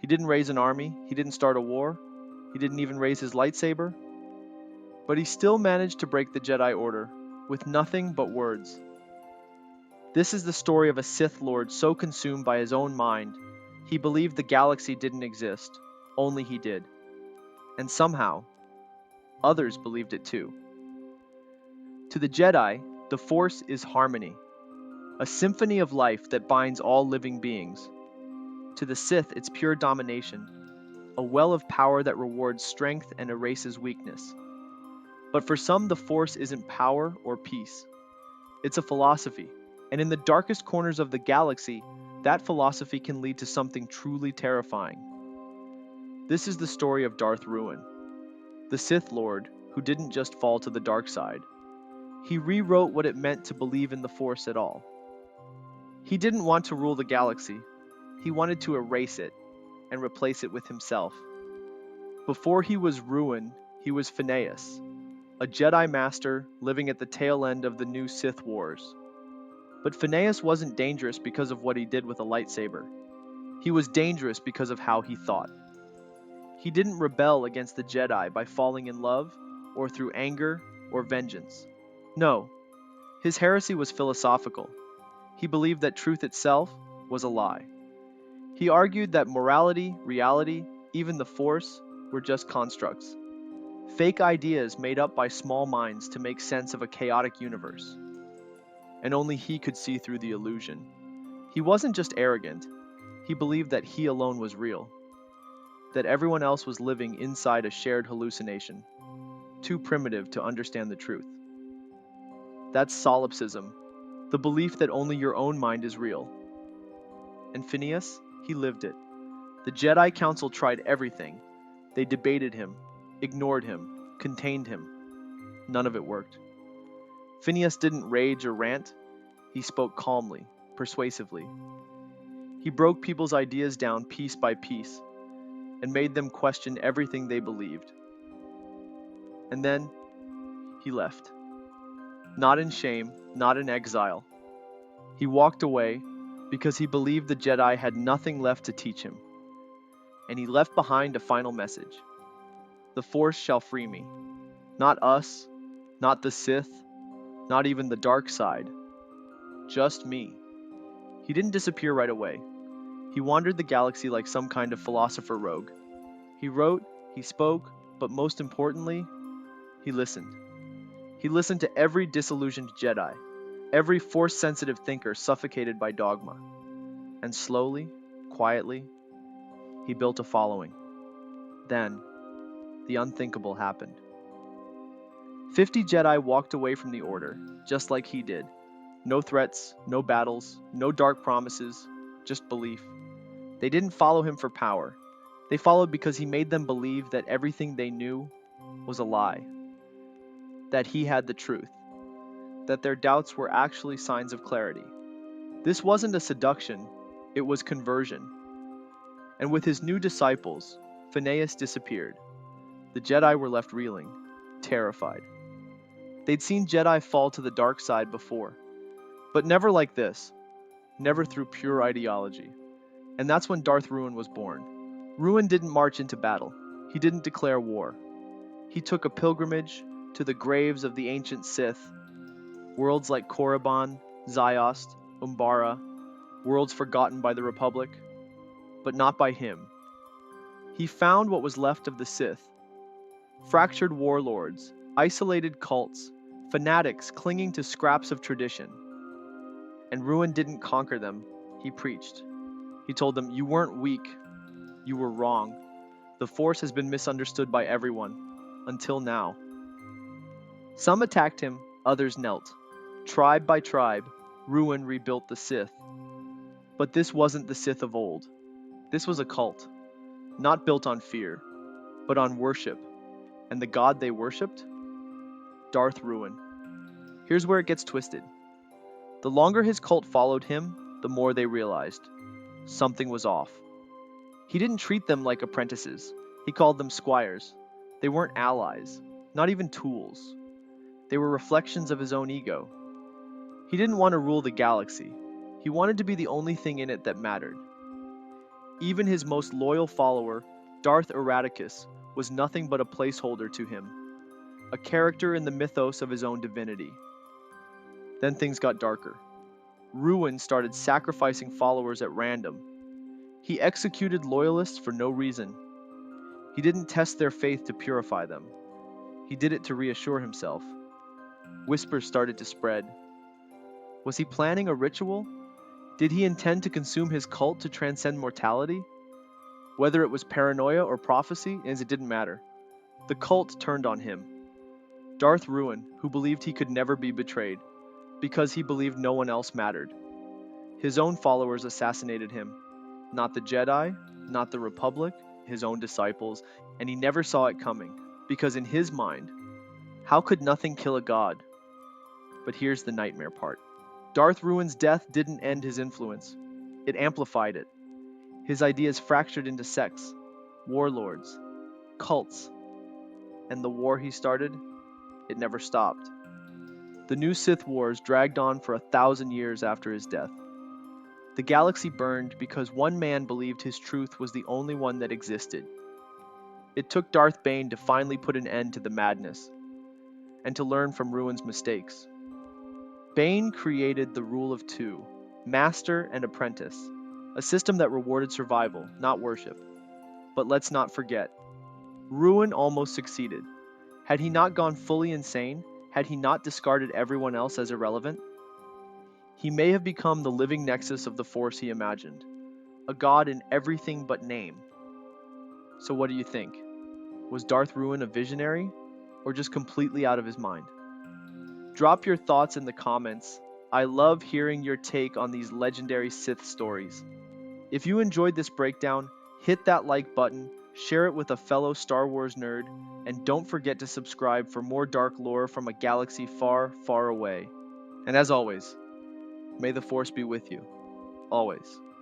didn't raise an army, he didn't start a war, he didn't even raise his lightsaber, but he still managed to break the Jedi Order with nothing but words. This is the story of a Sith Lord so consumed by his own mind, he believed the galaxy didn't exist, only he did. And somehow, others believed it too. To the Jedi, the Force is harmony, a symphony of life that binds all living beings. To the Sith, it's pure domination, a well of power that rewards strength and erases weakness. But for some, the Force isn't power or peace. It's a philosophy, and in the darkest corners of the galaxy, that philosophy can lead to something truly terrifying. This is the story of Darth Ruin, the Sith Lord who didn't just fall to the dark side. He rewrote what it meant to believe in the Force at all. He didn't want to rule the galaxy. He wanted to erase it and replace it with himself. Before he was Ruin, he was Phineas, a Jedi Master living at the tail end of the new Sith Wars. But Phineas wasn't dangerous because of what he did with a lightsaber. He was dangerous because of how he thought. He didn't rebel against the Jedi by falling in love, or through anger, or vengeance. No, his heresy was philosophical. He believed that truth itself was a lie. He argued that morality, reality, even the Force, were just constructs. Fake ideas made up by small minds to make sense of a chaotic universe. And only he could see through the illusion. He wasn't just arrogant, he believed that he alone was real, that everyone else was living inside a shared hallucination, too primitive to understand the truth. That's solipsism, the belief that only your own mind is real. And Phineas, he lived it. The Jedi Council tried everything. They debated him, ignored him, contained him. None of it worked. Phineas didn't rage or rant. He spoke calmly, persuasively. He broke people's ideas down piece by piece and made them question everything they believed. And then he left. Not in shame, not in exile. He walked away because he believed the Jedi had nothing left to teach him. And he left behind a final message. The Force shall free me. Not us, not the Sith, not even the dark side. Just me. He didn't disappear right away. He wandered the galaxy like some kind of philosopher rogue. He wrote, he spoke, but most importantly, he listened. He listened to every disillusioned Jedi, every Force-sensitive thinker suffocated by dogma. And slowly, quietly, he built a following. Then, the unthinkable happened. 50 Jedi walked away from the Order, just like he did. No threats, no battles, no dark promises, just belief. They didn't follow him for power. They followed because he made them believe that everything they knew was a lie. That he had the truth. That their doubts were actually signs of clarity. This wasn't a seduction, it was conversion. And with his new disciples, Phineas disappeared. The Jedi were left reeling, terrified. They'd seen Jedi fall to the dark side before, but never like this, never through pure ideology. And that's when Darth Ruin was born. Ruin didn't march into battle. He didn't declare war. He took a pilgrimage to the graves of the ancient Sith, worlds like Korriban, Ziost, Umbara, worlds forgotten by the Republic, but not by him. He found what was left of the Sith, fractured warlords, isolated cults, fanatics clinging to scraps of tradition. And Ruin didn't conquer them, he preached. He told them, you weren't weak, you were wrong. The Force has been misunderstood by everyone, until now. Some attacked him, others knelt. Tribe by tribe, Ruin rebuilt the Sith. But this wasn't the Sith of old. This was a cult, not built on fear, but on worship. And the god they worshipped? Darth Ruin. Here's where it gets twisted. The longer his cult followed him, the more they realized something was off. He didn't treat them like apprentices. He called them squires. They weren't allies, not even tools. They were reflections of his own ego. He didn't want to rule the galaxy. He wanted to be the only thing in it that mattered. Even his most loyal follower, Darth Erraticus, was nothing but a placeholder to him, a character in the mythos of his own divinity. Then things got darker. Ruin started sacrificing followers at random. He executed loyalists for no reason. He didn't test their faith to purify them. He did it to reassure himself. Whispers started to spread. Was he planning a ritual? Did he intend to consume his cult to transcend mortality? Whether it was paranoia or prophecy, as it didn't matter. The cult turned on him. Darth Ruin, who believed he could never be betrayed, because he believed no one else mattered. His own followers assassinated him. Not the Jedi, not the Republic, his own disciples, and he never saw it coming, because in his mind, how could nothing kill a god? But here's the nightmare part. Darth Ruin's death didn't end his influence. It amplified it. His ideas fractured into sects, warlords, cults, and the war he started, it never stopped. The new Sith Wars dragged on for 1,000 years after his death. The galaxy burned because one man believed his truth was the only one that existed. It took Darth Bane to finally put an end to the madness, and to learn from Ruin's mistakes. Bane created the rule of two, master and apprentice, a system that rewarded survival, not worship. But let's not forget, Ruin almost succeeded. Had he not gone fully insane, had he not discarded everyone else as irrelevant, he may have become the living nexus of the Force he imagined, a god in everything but name. So what do you think? Was Darth Ruin a visionary, or just completely out of his mind? Drop your thoughts in the comments. I love hearing your take on these legendary Sith stories. If you enjoyed this breakdown, hit that like button, share it with a fellow Star Wars nerd, and don't forget to subscribe for more dark lore from a galaxy far, far away. And as always, may the Force be with you. Always.